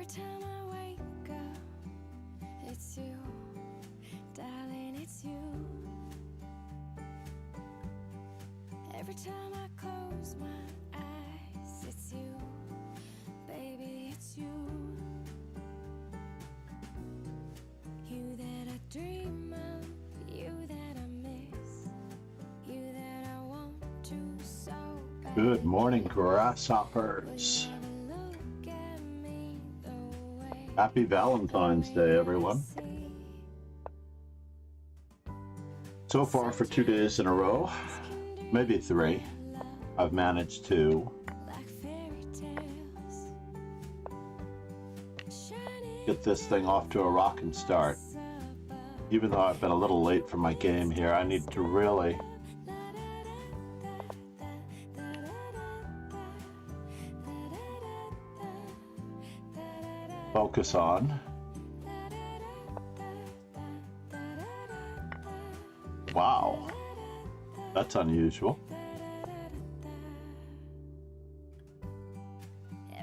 time I wake up, it's you, darling, it's you. Every time I close my eyes, it's you, baby, it's you. You that I dream of, you that I miss, you that I want to so bad. Good morning, grasshoppers. Happy Valentine's Day, everyone. So far for 2 days in a row, maybe 3, I've managed to get this thing off to a rockin' start. Even though I've been a little late for my game here, I need to really focus on. Wow, that's unusual.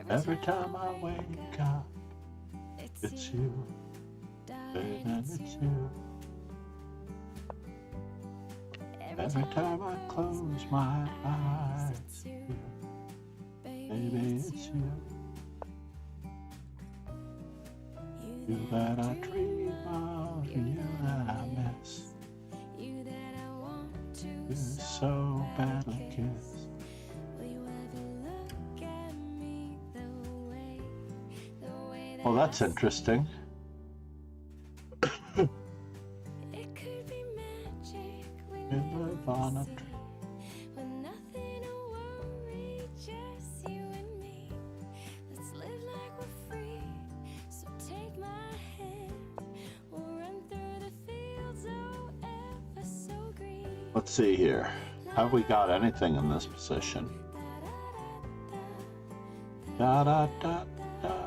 Every time I wake up, it's you, baby, it's you. Every time I close my eyes, baby, it's you. You that I dream of, you that I miss, you that I want to so badly kiss. Well, that's interesting. It could be magic when We live on a tree. with nothing to worry, just you and me. Let's live like we're free. So take my hand, we'll run through the fields, oh ever so green. Let's see here. Have we got anything in this position? Da da da da.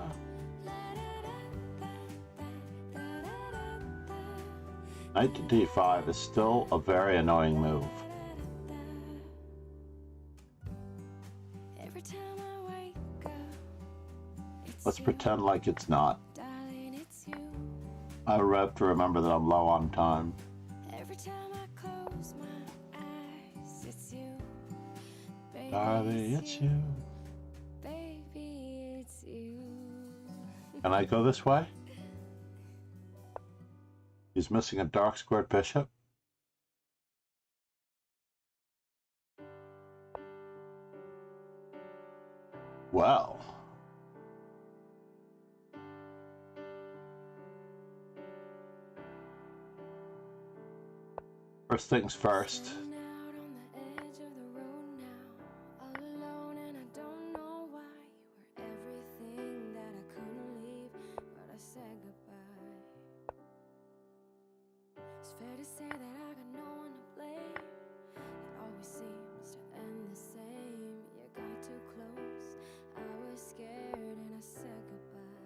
Knight to d5 is still a very annoying move. Every time I wake up, Let's pretend like it's not. darling, it's you. I have to remember that I'm low on time. Every time I close my eyes, it's you. Baby, Darling, it's you. baby, it's you. Can I go this way? He's missing a dark squared bishop. Well. First things first. I'm out on the edge of the road now, all alone, and I don't know why. You were everything that I couldn't leave, but I said goodbye. It's fair to say that I got no one to blame. It always seems to end the same. You got too close, I was scared, and I said goodbye.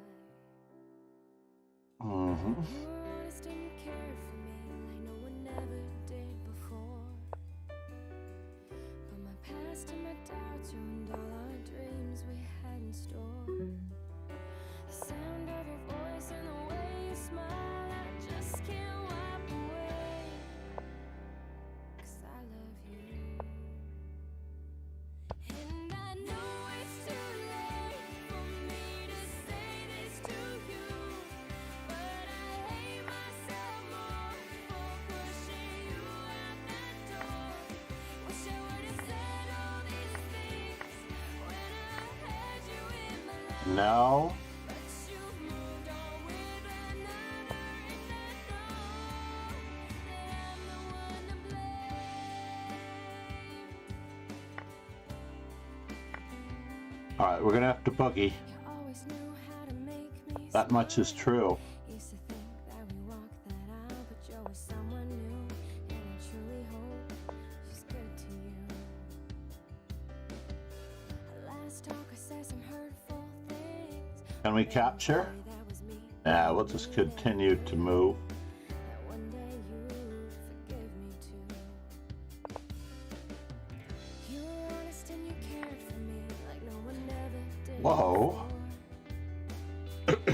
Mm-hmm. You were honest and you cared for me like no one ever did before. But my past and my doubts ruined all our dreams we had in store. The sound of your voice and the way you smile, I just can't wipe away. 'Cause I love you. And I know it's too late for me to say this to you, but I hate myself more for pushing you out that door. Wish I would have said all these things when I had you in my life. Now, But you've moved on with another, and I know that I'm the one to blame. all right, we're gonna have to boogie. You always knew how to make me That much is true. Used to think that we walked that out, but you're with someone new, and I truly hope she's good to you. Last talk, I said some hurtful things. Can we capture? That was me. Yeah, we'll just continue to move. That one day you'd forgive me too. You were honest and you cared for me like no one ever did Whoa. before.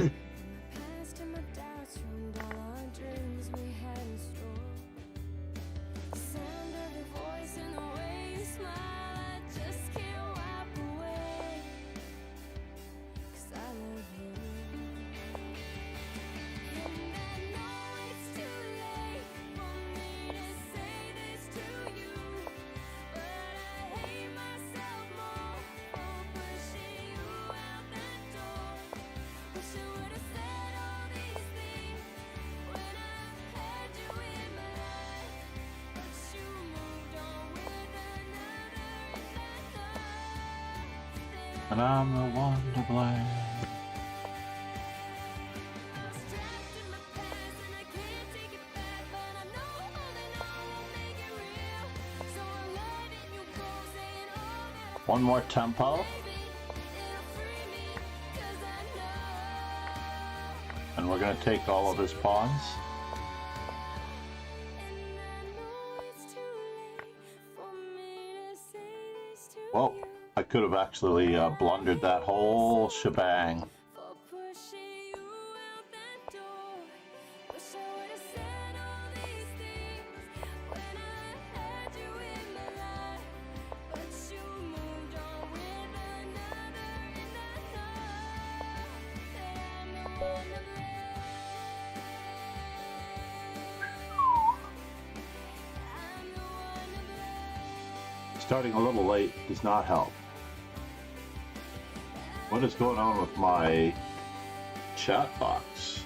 And I'm the one to blame. One more tempo. And we're going to take all of his pawns. Well, I could have actually blundered that whole shebang. Starting a little late does not help. What is going on with my chat box?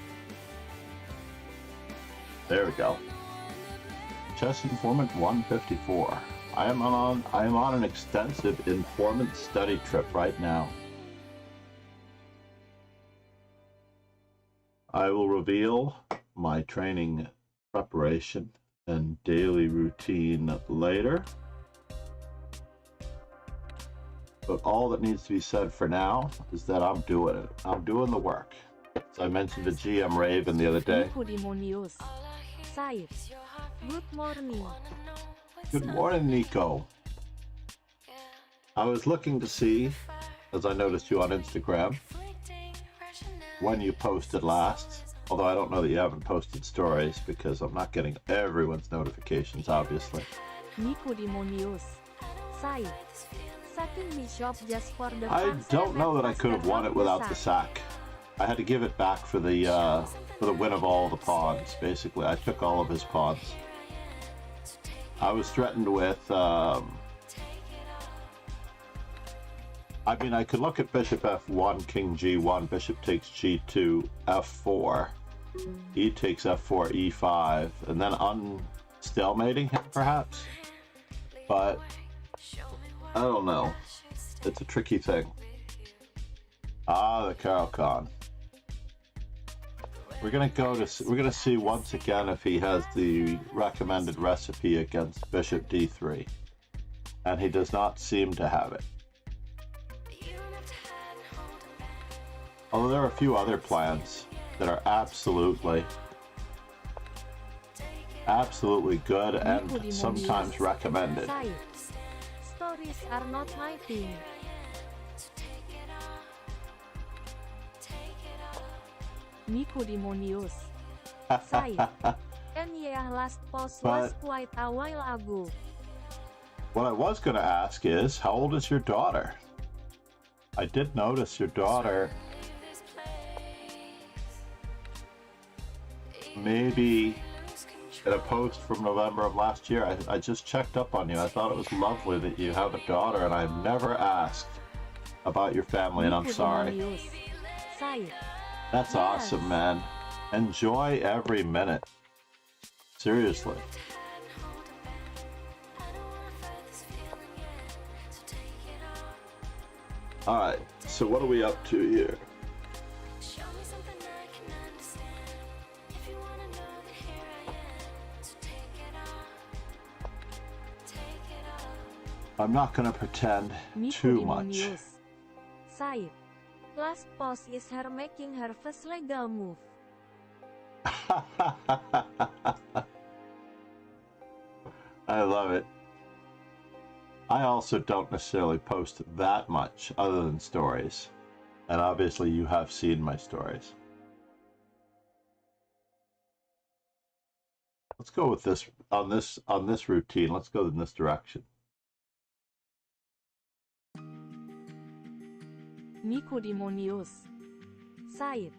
There we go. Chess Informant 154. I am on an extensive informant study trip right now. I will reveal my training preparation and daily routine later. But all that needs to be said for now is that I'm doing it. I'm doing the work. As I mentioned to GM Raven the other day. Good morning. Good morning, Nico. I was looking to see, as I noticed you on Instagram, when you posted last. Although I don't know that you haven't posted stories because I'm not getting everyone's notifications, obviously. I don't know that I could have won it without the sack. I had to give it back for the win of all the pawns. Basically, I took all of his pawns. I was threatened with. I mean, I could look at Bishop F1, King G1, Bishop takes G2, F4. He takes F4, E5, and then unstalemating him, perhaps. But I don't know. It's a tricky thing. Ah, the Caro-Kann. We're gonna see once again if he has the recommended recipe against Bishop D3, and he does not seem to have it. Although there are a few other plans that are absolutely good and sometimes recommended. Stories are not my thing. Nico Demonius. Saya. And yeah, last post was quite a while ago. What I was going to ask is, how old is your daughter? I did notice your daughter maybe in a post from November of last year. I just checked up on you. I thought it was lovely that you have a daughter, and I've never asked about your family, and I'm sorry. That's awesome, man. Enjoy every minute. Seriously. Alright, so what are we up to here? I'm not going to pretend too much. Side. Last post is her making her first legal move. I love it. I also don't necessarily post that much other than stories. And obviously you have seen my stories. Let's go with this on this routine. Let's go in this direction. Nico Demonius. Side.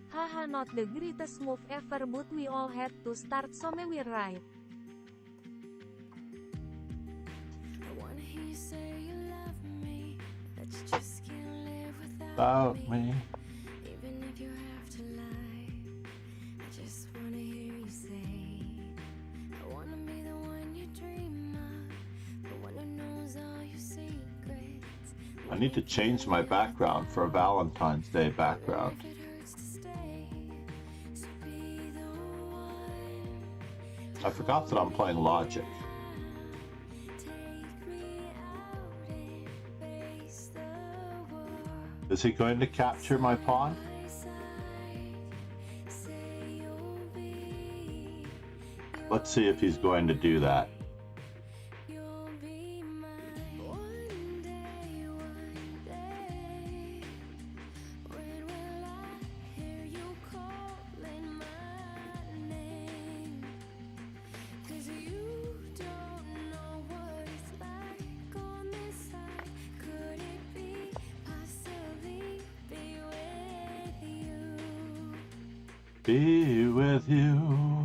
Haha, not the greatest move ever, but we all had to start somewhere, right? I wanna hear you say you love me, that you just can't live without About me. Even if you have to lie, I just wanna hear you say, I wanna be the one you dream of, the one who knows all your secrets, I need to change my background for a Valentine's Day background. I forgot that I'm playing Logic. Is he going to capture my pawn? Let's see if he's going to do that. Be with you.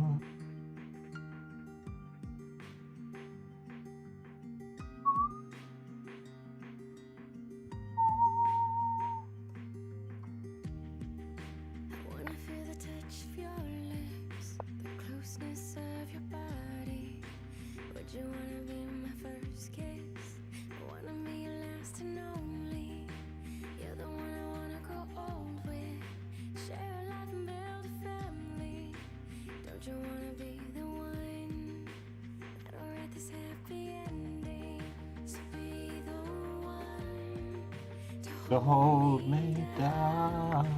To hold me down.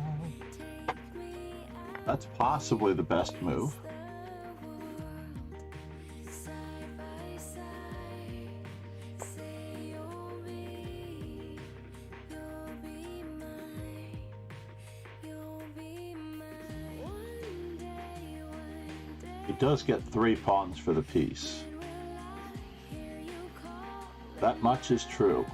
That's possibly the best move. He does get 3 pawns for the piece. That much is true.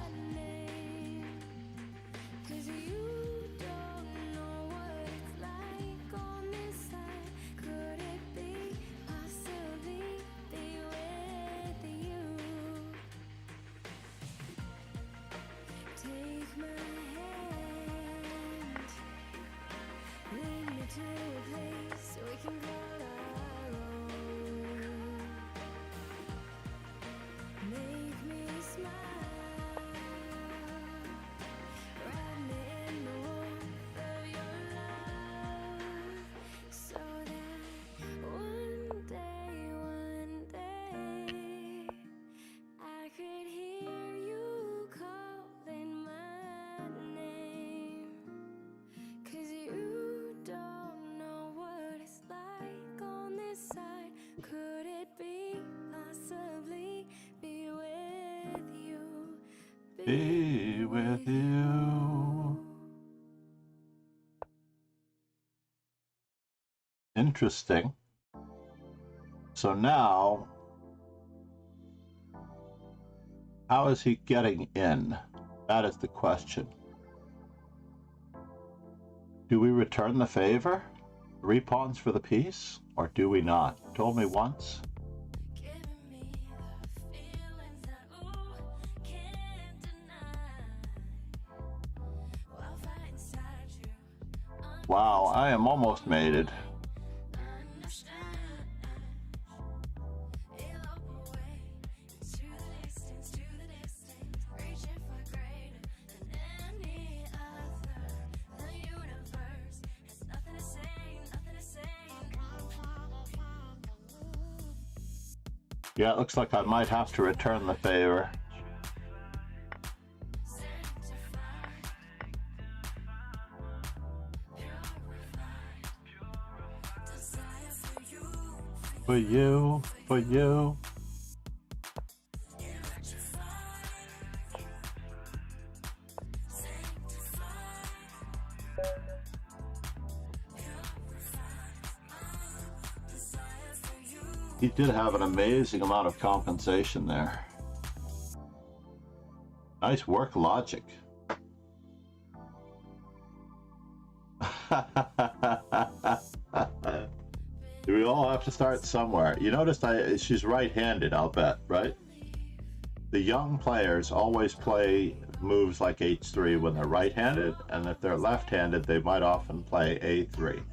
Be with you. Interesting. So now, how is he getting in? That is the question. Do we return the favor? 3 pawns for the piece? Or do we not? Told me once. Wow, I am almost mated. Yeah, it looks like I might have to return the favor. For you, for you. He did have an amazing amount of compensation there. Nice work, Logic. Do we all have to start somewhere? You noticed she's right-handed, I'll bet, right? The young players always play moves like H3 when they're right-handed, and if they're left-handed, they might often play A3.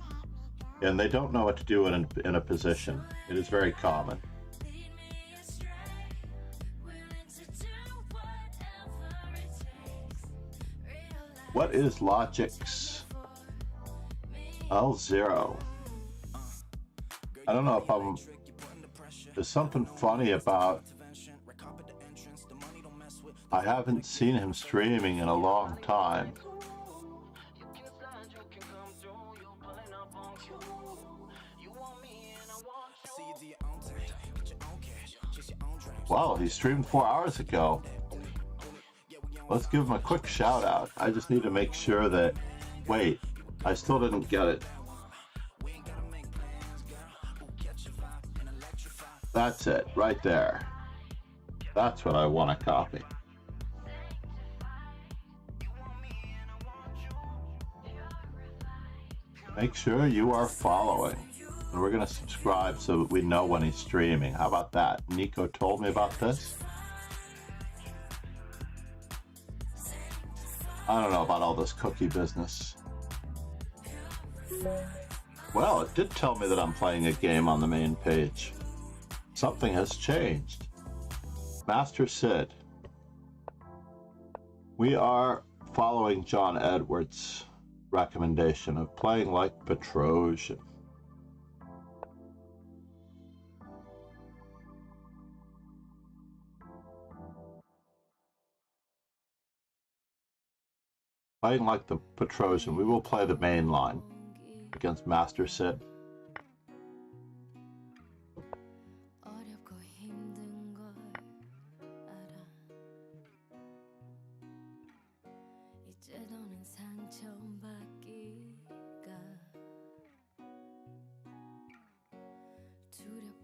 And they don't know what to do in a position. It is very common. What is Logic's L0? I don't know if I'm... There's something funny about... I haven't seen him streaming in a long time. Wow, he streamed 4 hours ago. Let's give him a quick shout out. I just need to make sure that... Wait, I still didn't get it. That's it, right there. That's what I want to copy. Make sure you are following. And we're going to subscribe so that we know when he's streaming. How about that? Nico told me about this. I don't know about all this cookie business. Well, it did tell me that I'm playing a game on the main page. Something has changed. Master Sid. We are following John Edwards' recommendation of playing like Petrosian. Playing like the Petrosian, we will play the main line against Master Sid.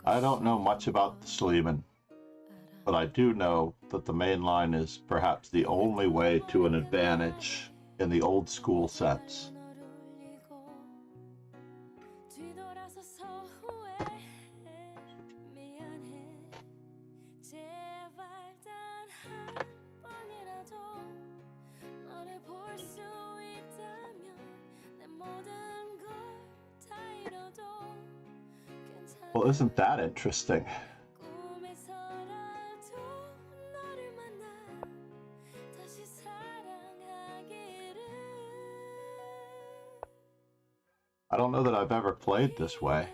I don't know much about the Sleeman, but I do know that the main line is perhaps the only way to an advantage in the old school sense. Well, isn't that interesting? I don't know that I've ever played this way.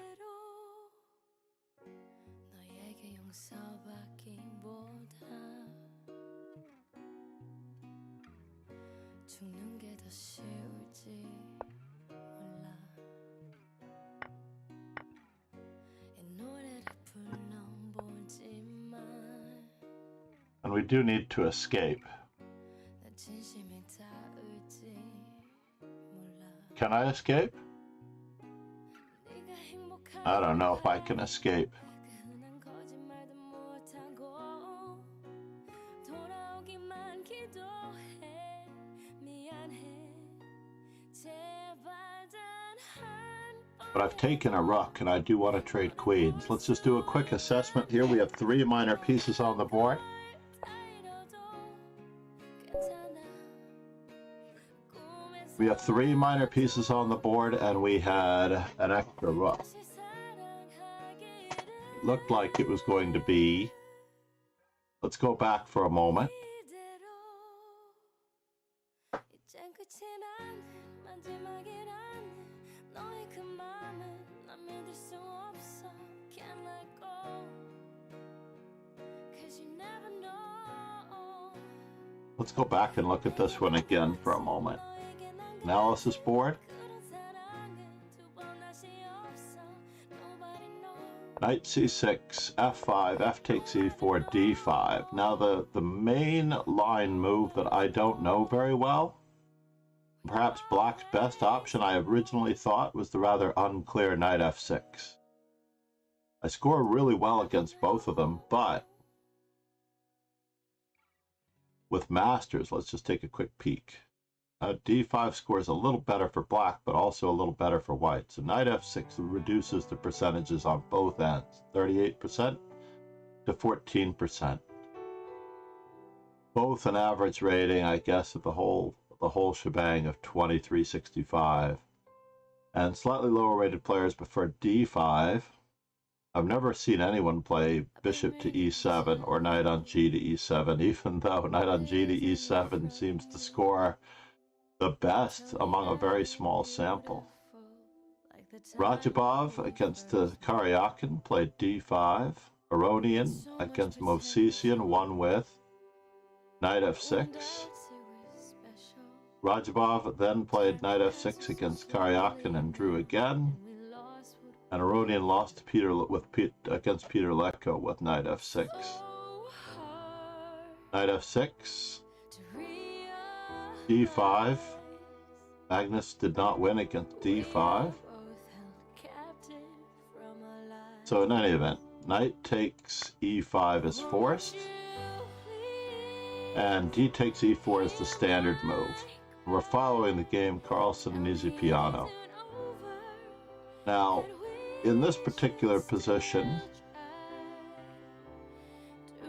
And we do need to escape. Can I escape? I don't know if I can escape. But I've taken a rook and I do want to trade queens. Let's just do a quick assessment here. We have 3 minor pieces on the board. We have 3 minor pieces on the board and we had an extra rook. It looked like it was going to be... Let's go back for a moment. Let's go back and look at this one again for a moment. Analysis board. Knight c6, f5, f takes e4, d5. Now the main line move that I don't know very well, perhaps black's best option I originally thought was the rather unclear knight f6. I score really well against both of them, but with masters, let's just take a quick peek. D5 scores a little better for black, but also a little better for white. So knight f6 reduces the percentages on both ends, 38% to 14%. Both an average rating, I guess, of the whole shebang of 2365. And slightly lower rated players prefer d5. I've never seen anyone play bishop to e7 or knight on g to e7, even though knight on g to e7 seems to score the best among a very small sample. Rajabov against Karyakin played d5. Aronian against Movsesian won with knight f6. Rajabov then played knight f6 against Karyakin and drew again. And Aronian lost to against Peter Lecko with knight f6. Knight f6. d5. Magnus did not win against d5. So in any event, knight takes e5 is forced, and d takes e4 is the standard move. We're following the game Carlsen and Easy Piano. Now, in this particular position,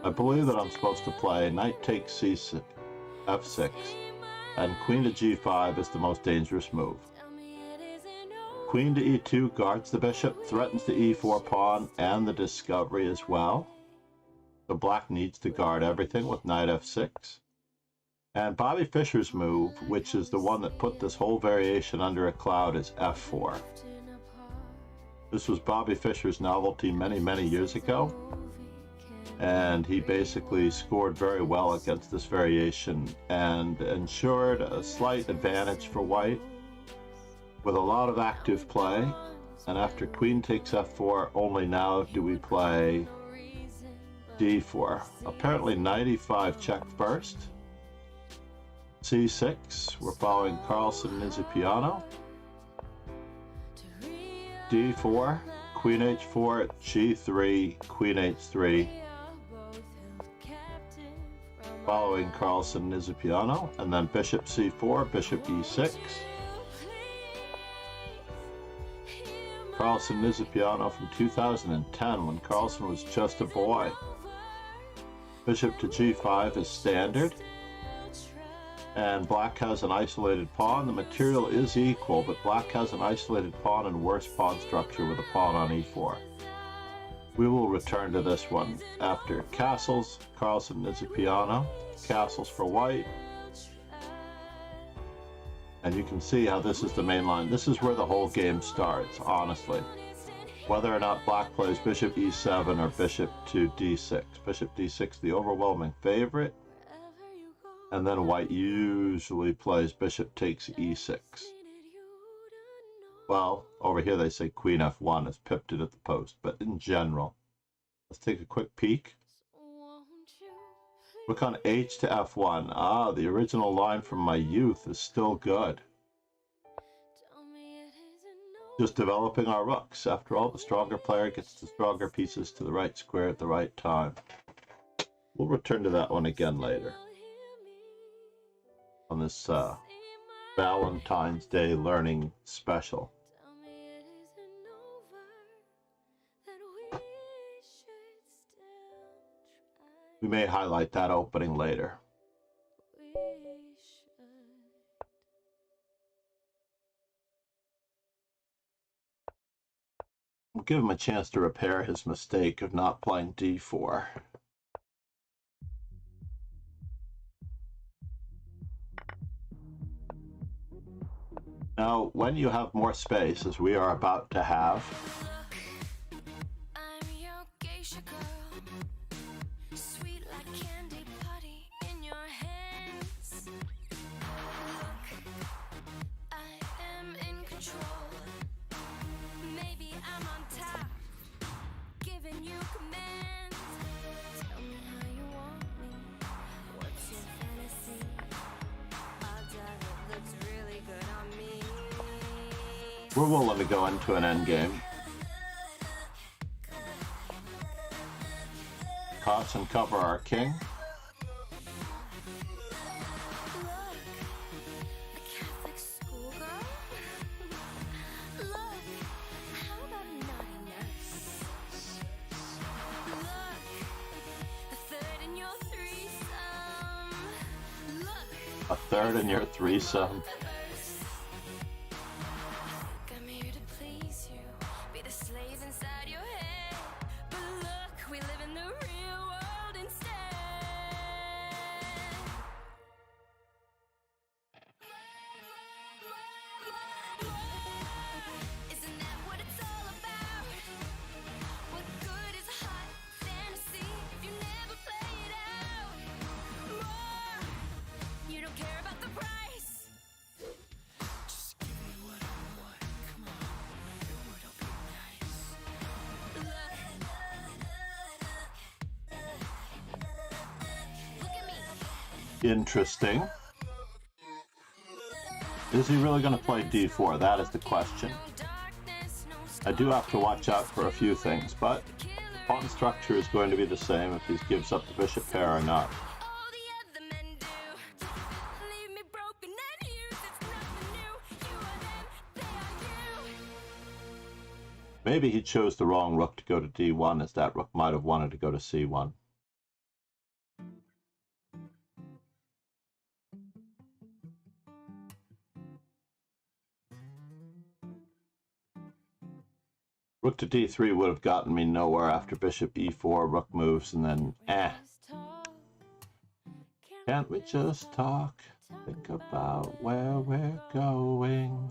I believe that I'm supposed to play knight takes c6, f6, and queen to g5 is the most dangerous move. Queen to e2 guards the bishop, threatens the e4 pawn and the discovery as well. So black needs to guard everything with knight f6. And Bobby Fischer's move, which is the one that put this whole variation under a cloud, is f4. This was Bobby Fischer's novelty many, many years ago. And he basically scored very well against this variation and ensured a slight advantage for white with a lot of active play. And after queen takes f4, only now do we play d4. Apparently knight e5 check first. c6, we're following Carlsen and Piano. d4, queen h4, g3, queen h3. Following Carlsen and Piano, and then bishop c4, bishop e6. Carlsen and Piano from 2010 when Carlsen was just a boy. Bishop to g5 is standard. And black has an isolated pawn. The material is equal, but black has an isolated pawn and worse pawn structure with a pawn on e4. We will return to this one after castles. Carlsen and Piano. Castles for white. And you can see how this is the main line. This is where the whole game starts, honestly. Whether or not black plays bishop e7 or bishop to d6. Bishop d6, the overwhelming favorite. And then white usually plays bishop takes e6. Well, over here they say queen f1 is pipped it at the post, but in general, let's take a quick peek. Look on h to f1. Ah, the original line from my youth is still good. Just developing our rooks. After all, the stronger player gets the stronger pieces to the right square at the right time. We'll return to that one again later. On this Valentine's Day learning special. We may highlight that opening later. We'll give him a chance to repair his mistake of not playing d4. Now, when you have more space, as we are about to have, we're willing to go into an endgame. Toss and cover our king. A third in your threesome. interesting. Is he really going to play d4? That is the question. I do have to watch out for a few things, but the pawn structure is going to be the same if he gives up the bishop pair or not. Maybe he chose the wrong rook to go to d1, as that rook might have wanted to go to c1. Rook to d3 would have gotten me nowhere after bishop e4, rook moves, and then Can't we just talk? Think about where we're going.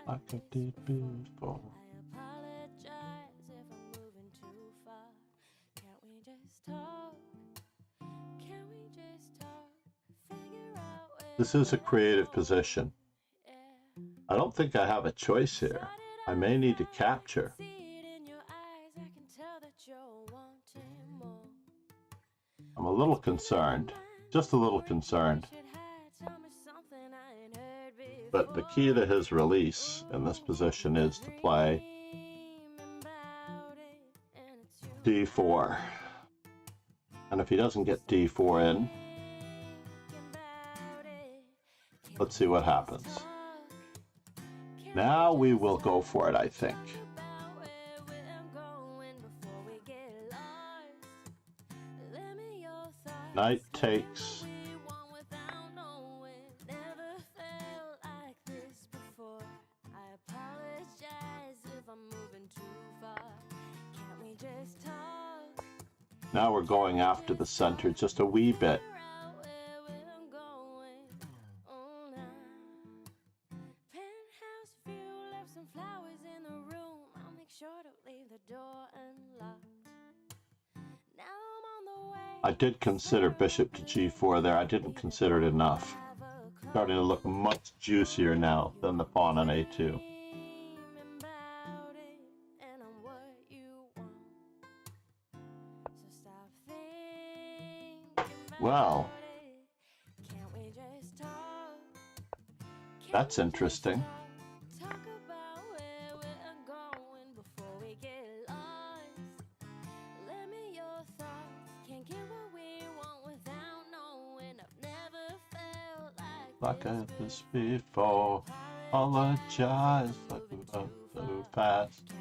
Like I did before. This is a creative position. I don't think I have a choice here. I may need to capture. I'm a little concerned, just a little concerned. But the key to his release in this position is to play d4. And if he doesn't get d4 in, let's see what happens. Now we will go for it, I think. Knight takes. Now we're going after the center just a wee bit. I did consider bishop to g4 there. I didn't consider it enough. Starting to look much juicier now than the pawn on a2. Well, that's interesting. Like I had this before, apologize like we both so fast.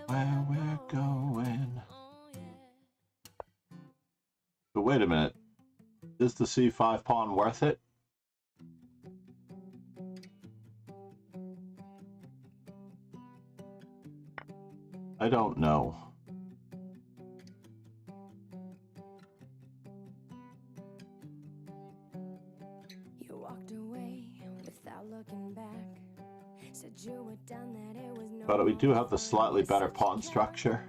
Where we're going. But wait a minute, is the c5 pawn worth it? I don't know. But we do have the slightly better pawn structure.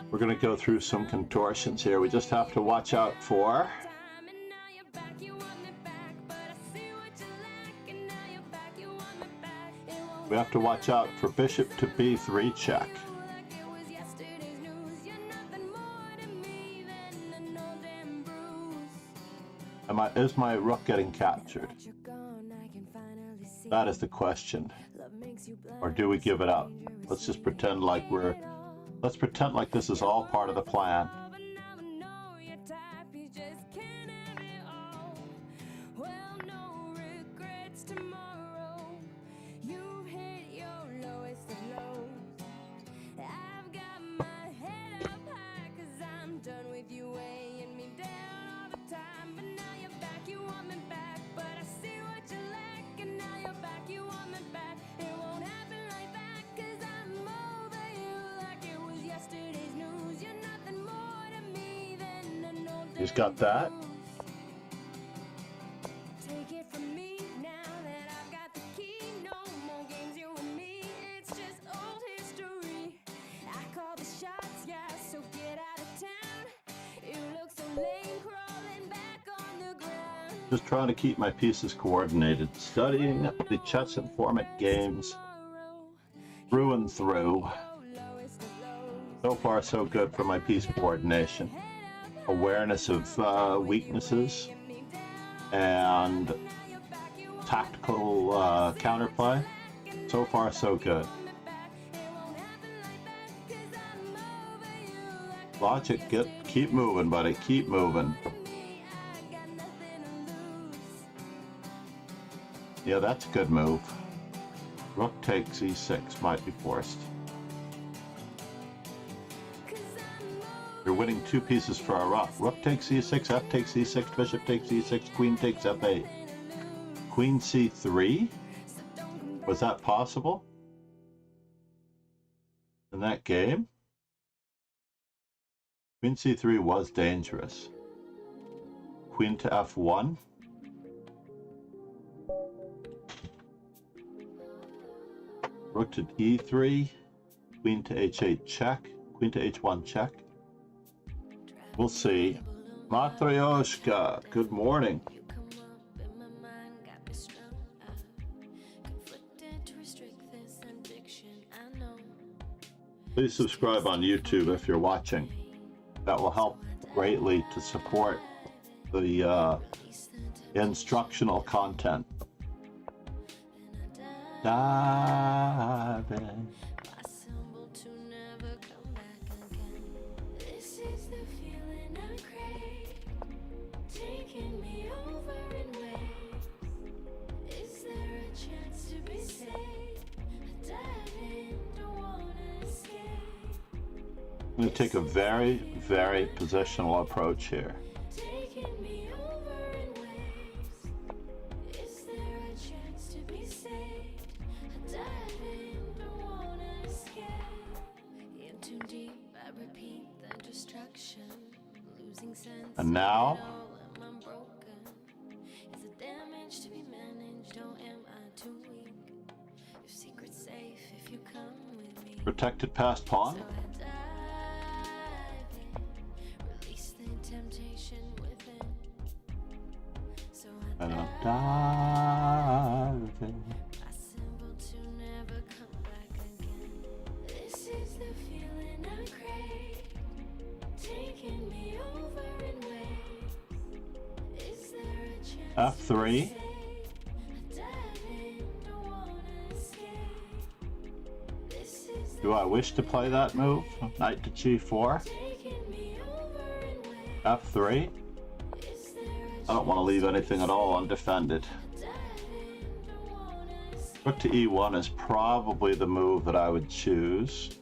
We're going to go through some contortions here. We just have to watch out for bishop to b3 check. Is my rook getting captured? That is the question. Or do we give it up? Let's just pretend like let's pretend like this is all part of the plan. He's got that. Just trying to keep my pieces coordinated, studying the chess and format games through and through. So far, so good for my piece coordination. Awareness of weaknesses and tactical counterplay. So far, so good. Logic, keep moving, buddy. Keep moving. Yeah, that's a good move. Rook takes e6, might be forced. You're winning 2 pieces for a rook. Rook takes e6, f takes e6, bishop takes e6, queen takes f8. Queen c3? Was that possible in that game? Queen c3 was dangerous. Queen to f1. Rook to e3. Queen to h8 check. Queen to h1 check. We'll see. Matryoshka, good morning. Please subscribe on YouTube if you're watching. That will help greatly to support the instructional content. Dive in. I'm going to take a very, very positional approach here. And now, protected passed pawn. And I'm diving. F3. Do I wish to play that move? Knight to g4. F3. I don't want to leave anything at all undefended. Rook to e1 is probably the move that I would choose.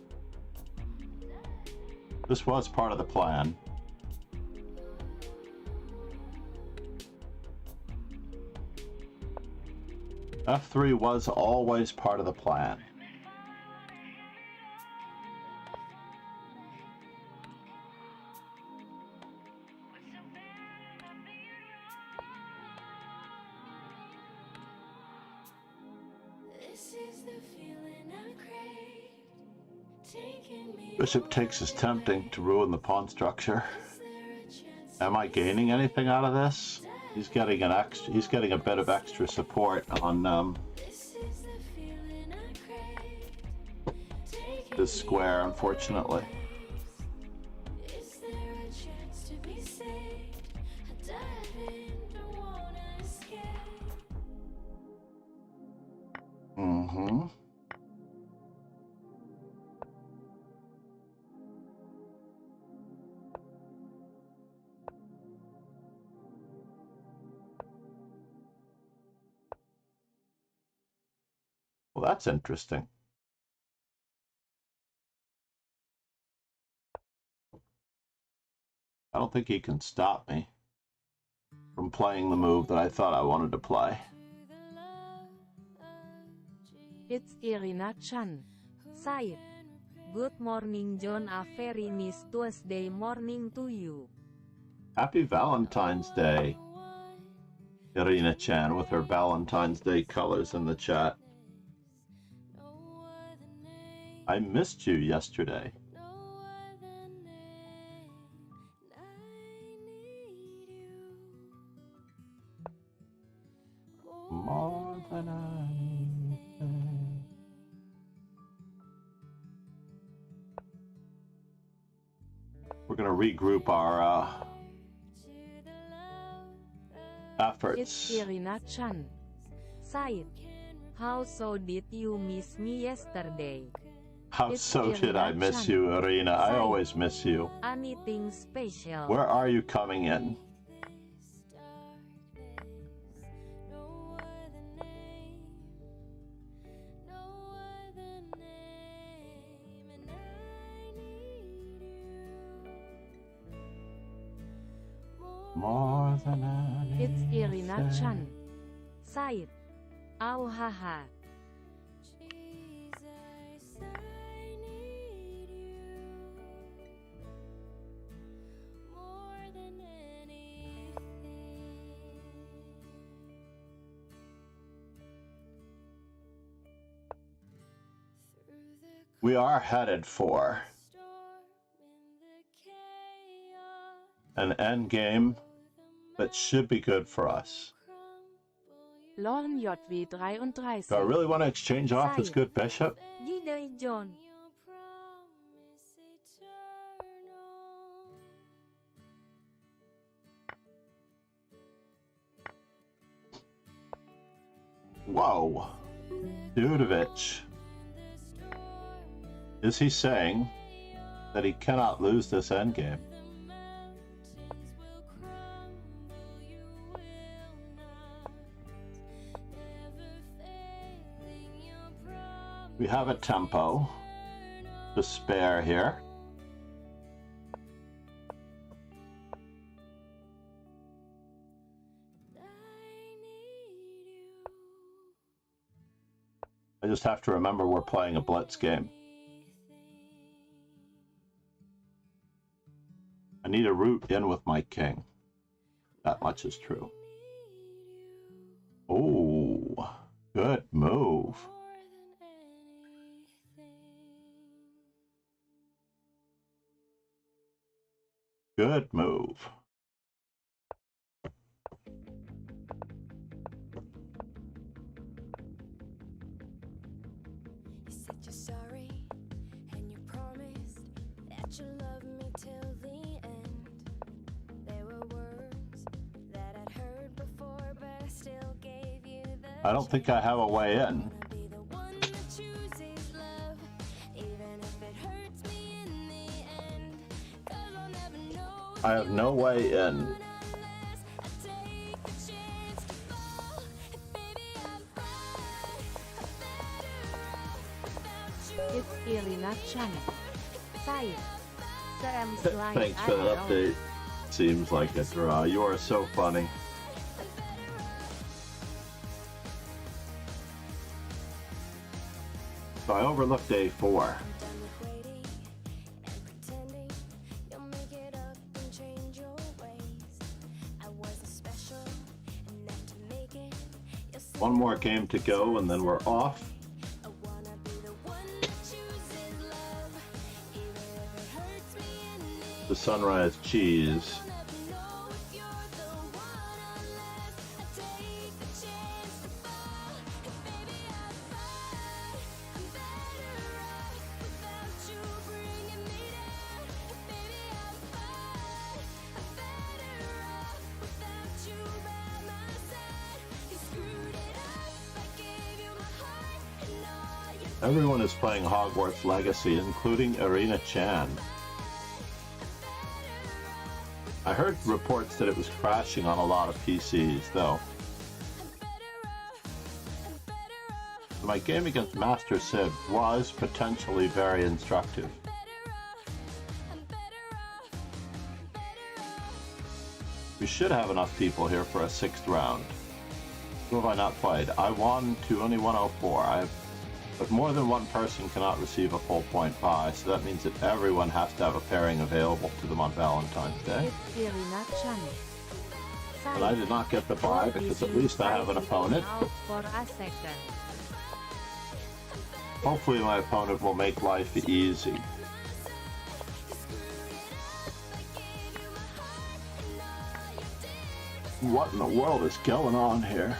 This was part of the plan. F3 was always part of the plan. Bishop takes is tempting to ruin the pawn structure. Am I gaining anything out of this? He's getting a bit of extra support on this square, unfortunately. Well, that's interesting. I don't think he can stop me from playing the move that I thought I wanted to play. It's Irina Chan. Said. Good morning, John. A very nice Tuesday morning to you. Happy Valentine's Day, Irina Chan, with her Valentine's Day colors in the chat. I missed you yesterday. regroup our efforts. It's Irina Chan. Said. How so did you miss me yesterday? How It's so did I Irina miss Chan. you, Irina? I Said. always miss you. Anything special? Where are you coming in? More than anything. It's Irina Chan. Said. Ow haha. We are headed for an end game that should be good for us. Lorn JW33. Do I really want to exchange off this Said. good bishop? G'day John. Whoa. Dudovich. Is he saying that he cannot lose this endgame? We have a tempo to spare here. I just have to remember we're playing a blitz game. I need a route in with my king. That much is true. Oh, good move. Good move. You said you're sorry, and you promised that you love me till the end. There were words that I'd heard before, but I still gave you the I don't think I have a way in. wanna be the one that chooses love, even if it hurts me in the end. 'Cause I'll never know I have no way in. unless I take a chance to fall. Baby, I'm fine. I'm better off without you. It's Irina Chan. Said. Sam slide Thanks for that update. Seems like a draw. You are so funny. So I overlooked A4. I'm done with waiting and pretending you'll make it up and change your ways. I wasn't special enough to make it. You'll say One more game to go and then we're off. I wanna be the one that chooses love, even if it hurts me in the The sunrise cheese. I'll never know if you're the one unless I take the chance to fall. Baby, I'm fine. I'm better off without you bringing me down. Baby, I'm fine. I'm better off without you by my side. You screwed it up. I gave you my heart and all you Everyone is playing Hogwarts Legacy, including Irina Chan. I heard reports that it was crashing on a lot of PCs, though. My game against Master Sid was potentially very instructive. We should have enough people here for a sixth round. Who have I not played? I won to only 104. But more than one person cannot receive a full point buy, so that means that everyone has to have a pairing available to them on Valentine's Day. It's Irina Chan. But I did not get the buy because at least I have an opponent. Out for a second. Hopefully my opponent will make life easy. What in the world is going on here?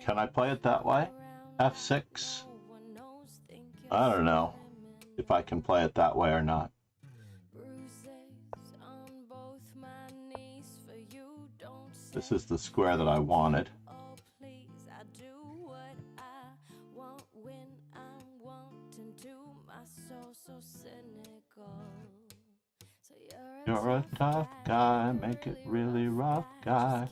Can I play it that way? F6? I don't know if I can play it that way or not. This is the square that I wanted. You're a tough guy, make it really rough guy.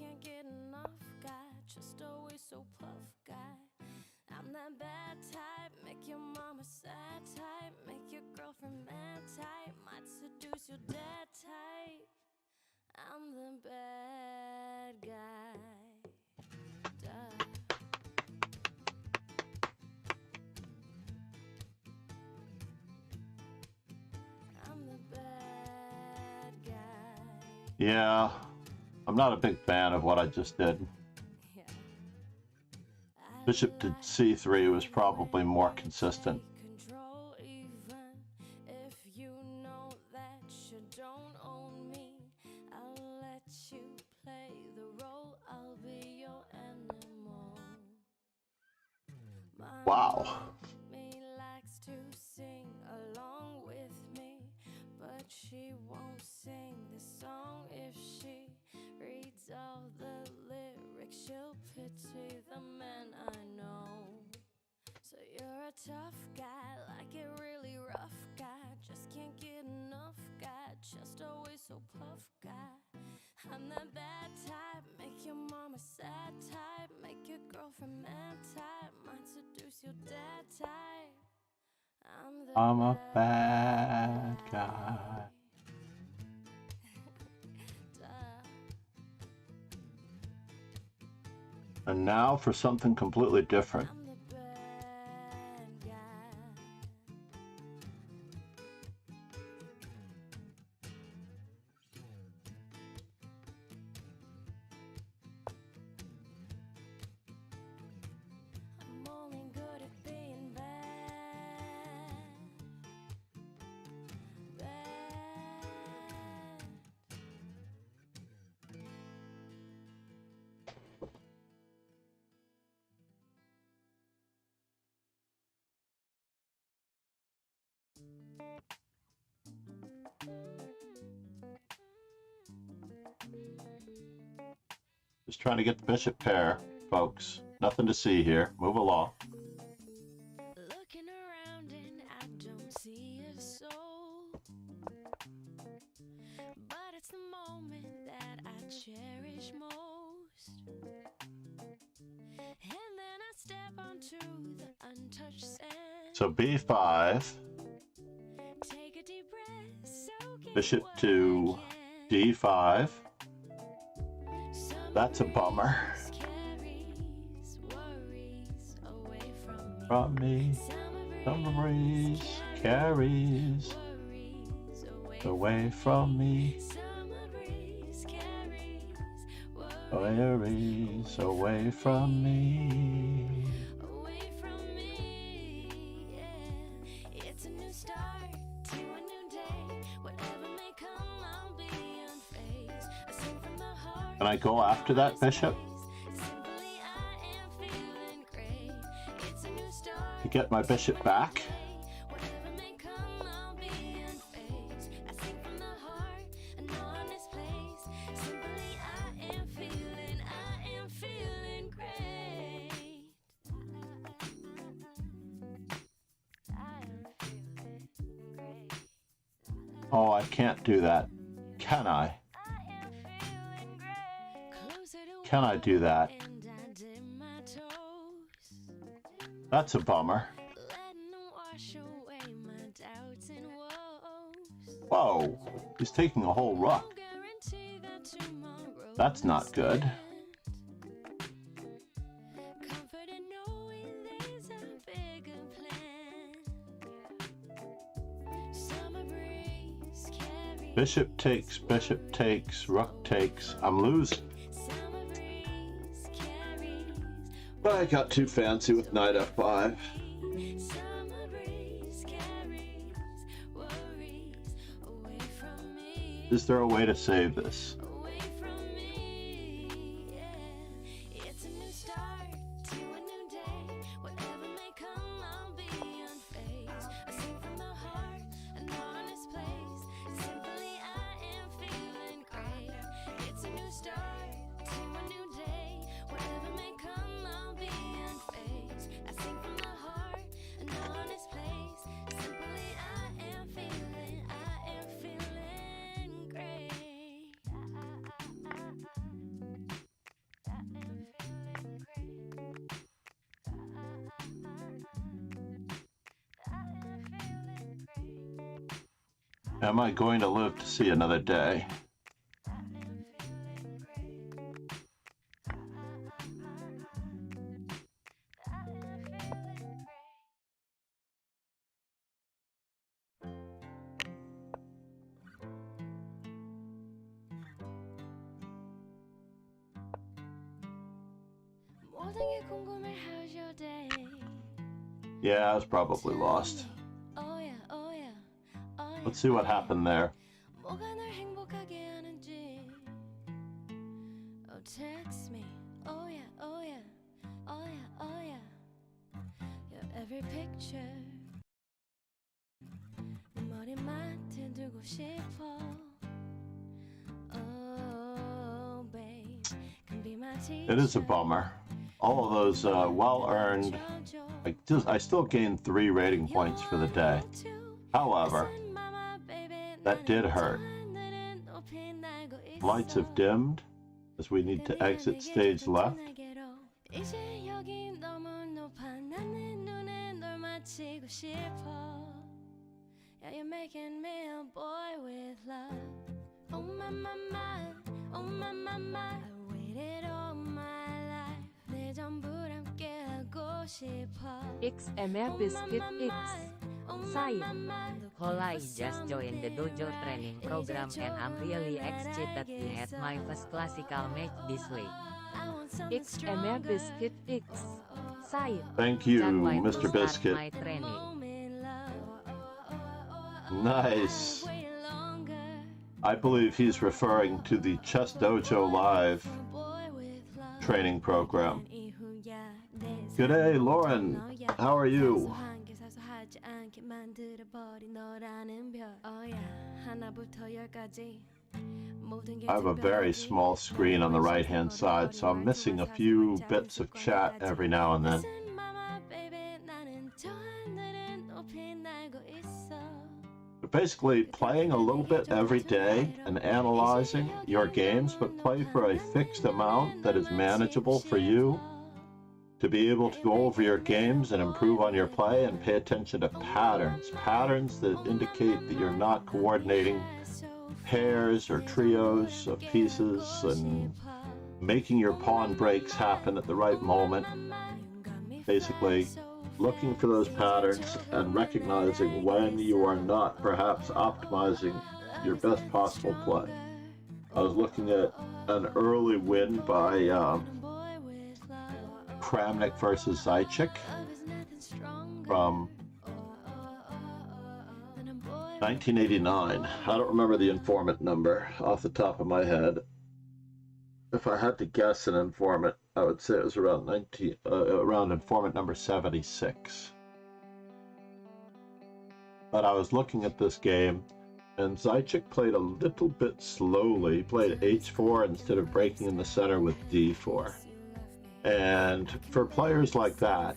I'm that bad type, make your mama sad type, make your girlfriend mad type, might seduce your dad type. I'm the bad guy. Duh. I'm the bad guy. Yeah, I'm not a big fan of what I just did. Yeah. Bishop to c3 was probably more consistent. Control even if you know that you don't own me. I'll let you play the role. I'll be your animal. My Wow. mommy likes to sing along with me, but she won't sing this song if she reads all the lyrics. She'll pity the men I know. So you're a tough guy, like it really rough guy, just can't get enough guy, just always so puff guy. I'm that bad type, make your mama sad type, make your girlfriend mad type, might seduce your dad type. I'm a bad guy. And now for something completely different. I'm the bad guy. I'm only good at being bad. Bad. Just trying to get the bishop pair, folks. Nothing to see here. Move along. Looking around and I don't see a soul, but it's the moment that I cherish most. And then I step onto the untouched sand. So b5, Take a deep breath, soak in bishop what to I can. d5. Summer That's a bummer. breeze carries worries away From me, summer breeze carries worries away from me. Summer breeze carries Worries away from me. away from me. Yeah. It's a new start to a new day. Whatever may come, I'll be unfazed. I sing from the heart. Can I go after that bishop Simply, I am feeling great. It's a new start. to get my bishop back? Whatever may come, I'll be unfazed. I sing from the heart, an honest place. Simply, I am feeling great. I am feeling great. Oh, I can't do that. Can I? I am feeling great. Closer to Can I do that? and I dip my toes. That's a bummer. Letting them wash away my doubts and woes. Whoa, he's taking a whole rook. No guarantee that tomorrow That's not good. Comfort in knowing there's a bigger plan. Summer breeze carries. Bishop takes, rook takes. I'm losing. Summer breeze carries. But I got too fancy with knight f5. Summer breeze carries worries away from me. Is there a way to save this? Away from me, yeah. It's a new start to Am I going to live to see another day? How's your day? Yeah, I was probably lost. Oh yeah, oh yeah, oh yeah. Let's see what happened there. 뭐가 널 행복하게 하는지. Oh, text me. Oh yeah, oh yeah, oh yeah, oh yeah. Your every picture. 머리맡에 두고 싶어. Oh, babe, can be my teacher. It is a bummer. All of those well-earned. I still gained 3 rating points for the day. However, that did hurt. Lights have dimmed as we need to exit stage left. You're making me a boy with love. Oh my, my, my, oh my, my, my. I waited all my life. 내 전부를 함께 하고 싶어. XMR Biscuit X. Said. Hola, I just joined the dojo training program and I'm really excited in at my first classical match this week. XMR Biscuit X. Said. Thank you, Can't wait to Mr. start Biscuit. my training. Nice. I believe he's referring to the Chess Dojo Live training program. G'day, Lauren. How are you? I have a very small screen on the right-hand side, so I'm missing a few bits of chat every now and then. Basically, playing a little bit every day and analyzing your games, but play for a fixed amount that is manageable for you to be able to go over your games and improve on your play and pay attention to patterns that indicate that you're not coordinating pairs or trios of pieces and making your pawn breaks happen at the right moment. Basically, looking for those patterns and recognizing when you are not perhaps optimizing your best possible play. I was looking at an early win by Kramnik versus Zajic from 1989. I don't remember the informant number off the top of my head. If I had to guess an informant, I would say it was around around informant number 76. But I was looking at this game, and Zajic played a little bit slowly. He played h4 instead of breaking in the center with d4. And for players like that,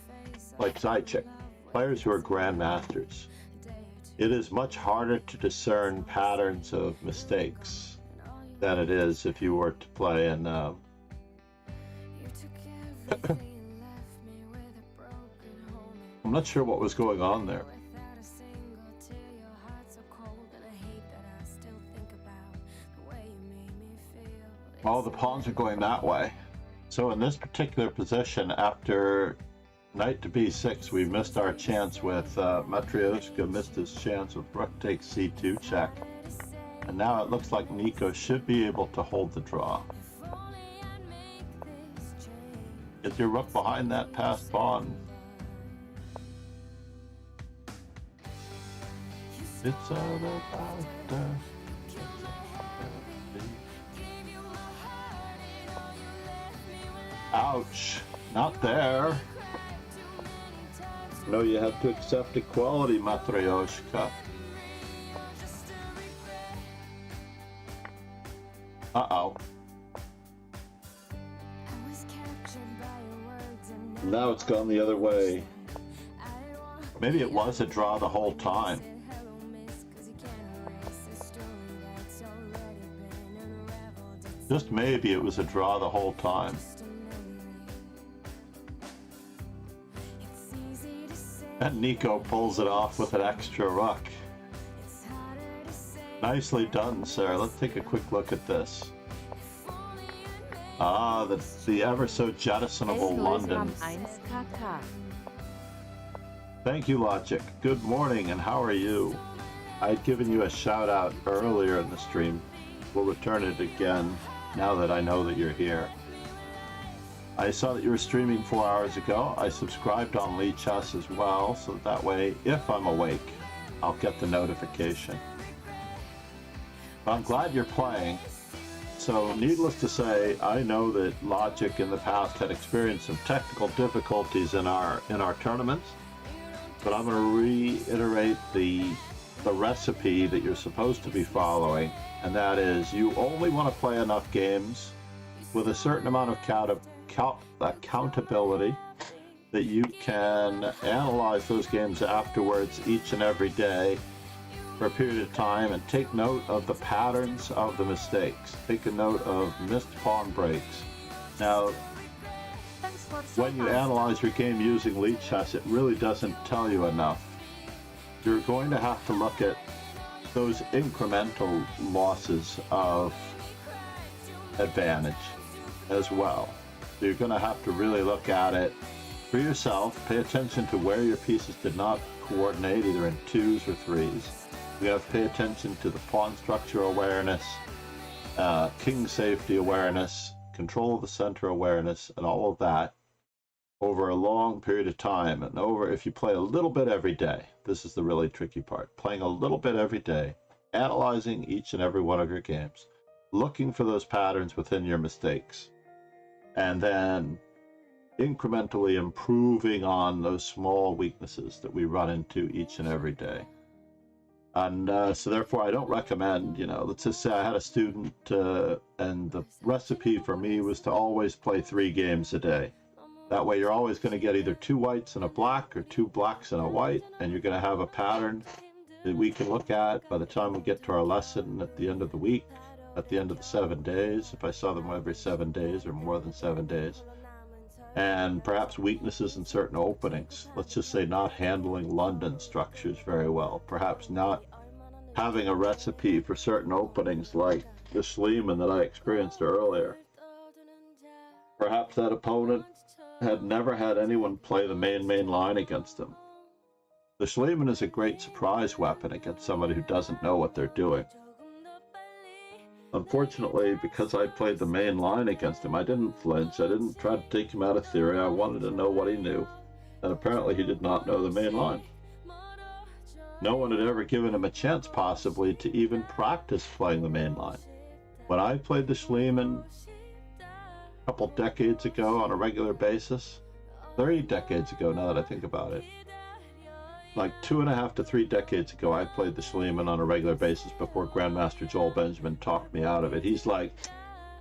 like Zajic, players who are grandmasters, it is much harder to discern patterns of mistakes than it is if you were to play in I'm not sure what was going on there. Oh, the pawns are going that way. So in this particular position, after knight to b6, we missed our chance with Matryoshka missed his chance with rook takes c2 check. And now it looks like Nico should be able to hold the draw. Get your rook behind that passed pawn. It's all about ouch, not there. No, you have to accept equality, Matryoshka. Uh-oh. Now it's gone the other way. Maybe it was a draw the whole time. Just maybe it was a draw the whole time. And Nico pulls it off with an extra rook. Nicely done, sir. Let's take a quick look at this. Ah, the ever so jettisonable London. Thank you, Logic. Good morning, and how are you? I'd given you a shout out earlier in the stream. We'll return it again now that I know that you're here. I saw that you were streaming 4 hours ago. I subscribed on Lee Chess as well, so that way, if I'm awake, I'll get the notification. But I'm glad you're playing. So, needless to say, I know that Logic in the past had experienced some technical difficulties in our tournaments, but I'm going to reiterate the recipe that you're supposed to be following, and that is you only want to play enough games with a certain amount of accountability that you can analyze those games afterwards each and every day for a period of time and take note of the patterns of the mistakes. Take a note of missed pawn breaks. Now, when you analyze your game using lead chess, it really doesn't tell you enough. You're going to have to look at those incremental losses of advantage as well. So you're going to have to really look at it for yourself. Pay attention to where your pieces did not coordinate, either in 2s or 3s. You have to pay attention to the pawn structure awareness, king safety awareness, control of the center awareness, and all of that over a long period of time. And if you play a little bit every day, this is the really tricky part. Playing a little bit every day, analyzing each and every one of your games, looking for those patterns within your mistakes, and then incrementally improving on those small weaknesses that we run into each and every day. And so therefore I don't recommend, let's just say I had a student and the recipe for me was to always play 3 games a day. That way you're always going to get either 2 whites and a black or 2 blacks and a white, and you're going to have a pattern that we can look at by the time we get to our lesson at the end of the week, at the end of the 7 days, if I saw them every 7 days or more than 7 days. And perhaps weaknesses in certain openings. Let's just say not handling London structures very well. Perhaps not having a recipe for certain openings like the Schliemann that I experienced earlier. Perhaps that opponent had never had anyone play the main line against him. The Schliemann is a great surprise weapon against somebody who doesn't know what they're doing. Unfortunately, because I played the main line against him, I didn't flinch. I didn't try to take him out of theory. I wanted to know what he knew. And apparently he did not know the main line. No one had ever given him a chance, possibly, to even practice playing the main line. When I played the Schliemann a couple decades ago on a regular basis, 30 decades ago now that I think about it, like 2.5 to 3 decades ago, I played the Schliemann on a regular basis before Grandmaster Joel Benjamin talked me out of it. He's like,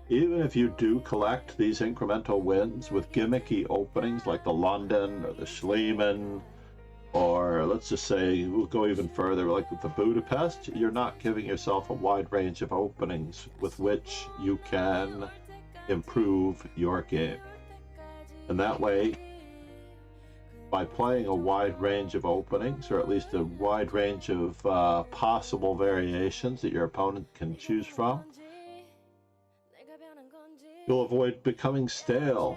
even if you do collect these incremental wins with gimmicky openings like the London or the Schliemann, or let's just say, we'll go even further, like with the Budapest, you're not giving yourself a wide range of openings with which you can improve your game. And that way, by playing a wide range of openings, or at least a wide range of possible variations that your opponent can choose from, you'll avoid becoming stale,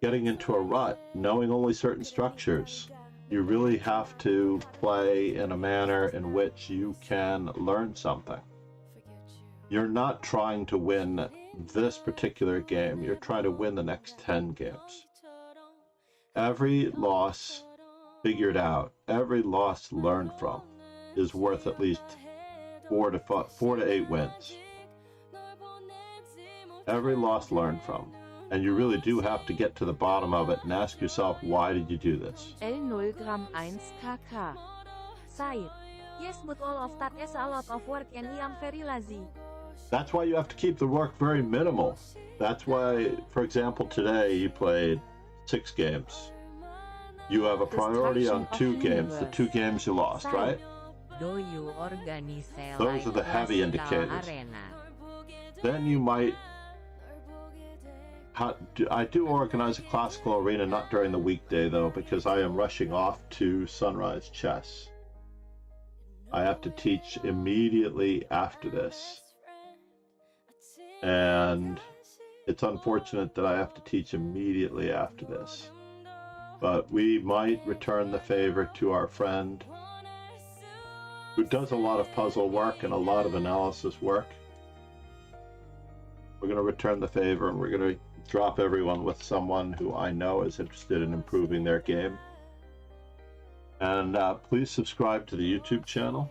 getting into a rut, knowing only certain structures. You really have to play in a manner in which you can learn something. You're not trying to win this particular game, you're trying to win the next 10 games. Every loss figured out, every loss learned from, is worth at least 4 to 8 wins. Every loss learned from. And you really do have to get to the bottom of it and ask yourself, why did you do this? L0 gram 1 kk. Said. Yes, but all of that is a lot of work and I am very lazy. That's why you have to keep the work very minimal. That's why, for example, today you played 6 games. You have a priority on 2 games, the 2 games you lost, right? Those are the heavy indicators. Then you might... I do organize a classical arena, not during the weekday though, because I am rushing off to Sunrise Chess. I have to teach immediately after this. And it's unfortunate that I have to teach immediately after this. But we might return the favor to our friend who does a lot of puzzle work and a lot of analysis work. We're going to return the favor, and we're going to drop everyone with someone who I know is interested in improving their game. And please subscribe to the YouTube channel.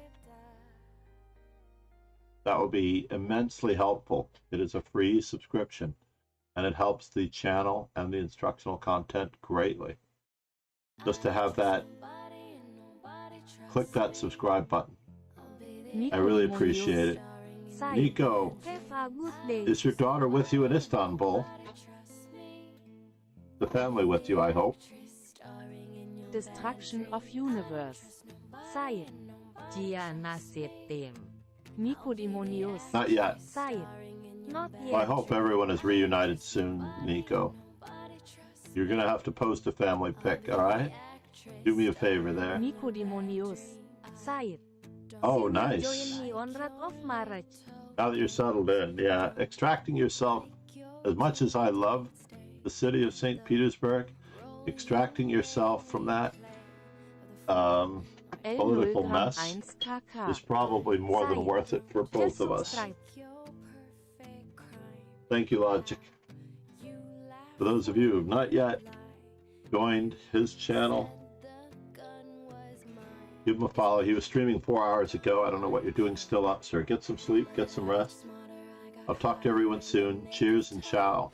That will be immensely helpful. It is a free subscription, and it helps the channel and the instructional content greatly. Just to have that, click that subscribe button. I really appreciate it. Nico, Have a good day. is your daughter with you in Istanbul? The family with you, I hope. Destruction of universe. Said. Gia Nasid Team. Nicodemus. Not yet. Said. Not yet. Well, I hope everyone is reunited soon, Nico. You're going to have to post a family pic, all right? Do me a favor there. Nicodemus. Said. Oh, Join nice. me on Wrath of Marriage. Now that you're settled in, yeah. Extracting yourself, as much as I love the city of St. Petersburg, extracting yourself from that political mess is probably more than worth it for both of us. Thank you, Logic. For those of you who have not yet joined his channel, give him a follow. He was streaming 4 hours ago. I don't know what you're doing still up, sir. Get some sleep, get some rest. I'll talk to everyone soon. Cheers and ciao.